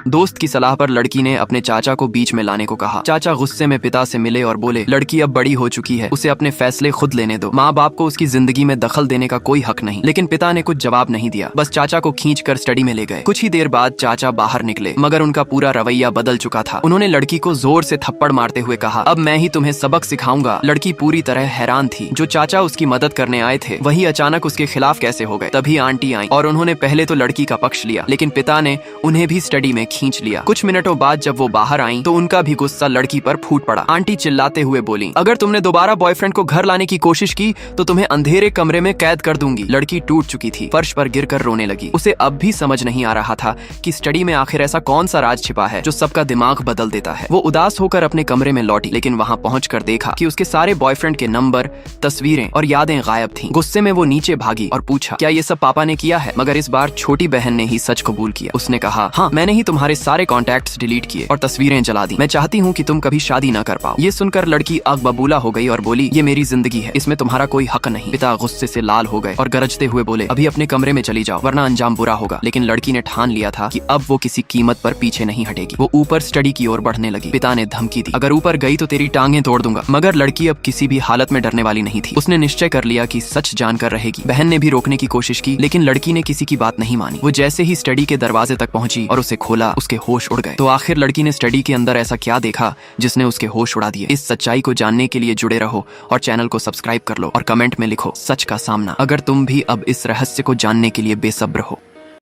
दोस्त की सलाह पर लड़की ने अपने चाचा को बीच में लाने को कहा। चाचा गुस्से में पिता से मिले और बोले, लड़की अब बड़ी हो चुकी है, उसे अपने फैसले खुद लेने दो। माँ बाप को उसकी जिंदगी में दखल देने का कोई हक नहीं। लेकिन पिता ने कुछ जवाब नहीं दिया, बस चाचा को खींचकर स्टडी में ले गए। कुछ ही देर बाद चाचा बाहर निकले, मगर उनका पूरा रवैया बदल चुका था। उन्होंने लड़की को जोर से थप्पड़ मारते हुए कहा, अब मैं ही तुम्हें सबक सिखाऊंगा। लड़की पूरी तरह हैरान थी। जो चाचा उसकी मदद करने आए थे वही अचानक उसके खिलाफ कैसे हो गए। तभी आंटी आई और उन्होंने पहले तो लड़की का पक्ष लिया, लेकिन पिता ने उन्हें भी स्टडी में खींच लिया। कुछ मिनटों बाद जब वो बाहर आई तो उनका भी गुस्सा लड़की पर फूट पड़ा। आंटी चिल्लाते हुए बोली, अगर तुमने दोबारा बॉयफ्रेंड को घर लाने की कोशिश की तो तुम्हें अंधेरे कमरे में कैद कर दूंगी। लड़की टूट चुकी थी, फर्श पर गिरकर रोने लगी। उसे अब भी समझ नहीं आ रहा था कि स्टडी में आखिर ऐसा कौन सा राज छिपा है जो सबका दिमाग बदल देता है। वो उदास होकर अपने कमरे में लौटी, लेकिन वहाँ पहुंचकर देखा कि उसके सारे बॉयफ्रेंड के नंबर, तस्वीरें और यादें गायब थीं। गुस्से में वो नीचे भागी और पूछा, क्या ये सब पापा ने किया है? मगर इस बार छोटी बहन ने ही सच कबूल किया। उसने कहा, हाँ, मैंने ही तुम्हारे सारे कॉन्टैक्ट्स डिलीट किए और तस्वीरें जला दी। मैं चाहती हूँ कि तुम कभी शादी न कर पाओ। ये सुनकर लड़की आग बबूला हो गई और बोली, ये मेरी जिंदगी है, इसमें तुम्हारा कोई हक नहीं। पिता गुस्से से लाल हो गए और गरजते हुए बोले, अभी अपने कमरे में चली जाओ, वरना अंजाम बुरा होगा। लेकिन लड़की ने ठान लिया था कि अब वो किसी कीमत पर पीछे नहीं हटेगी। वो ऊपर स्टडी की ओर बढ़ने लगी। पिता ने धमकी दी, अगर ऊपर गई तो तेरी टांगें तोड़ दूंगा। मगर लड़की अब किसी भी हालत में डरने वाली नहीं थी। उसने निश्चय कर लिया कि सच जानकर रहेगी। बहन ने भी रोकने की कोशिश की, लेकिन लड़की ने किसी की बात नहीं मानी। वो जैसे ही स्टडी के दरवाजे तक पहुंची और उसे खोला, उसके होश उड़ गए। तो आखिर लड़की ने स्टडी के अंदर ऐसा क्या देखा जिसने उसके होश उड़ा दिए? इस सच्चाई को जानने के लिए जुड़े रहो और चैनल को सब्सक्राइब कर लो और कमेंट में लिखो, सच का सामना। अगर तुम भी अब इस रहस्य को जानने के लिए बेसब्र हो।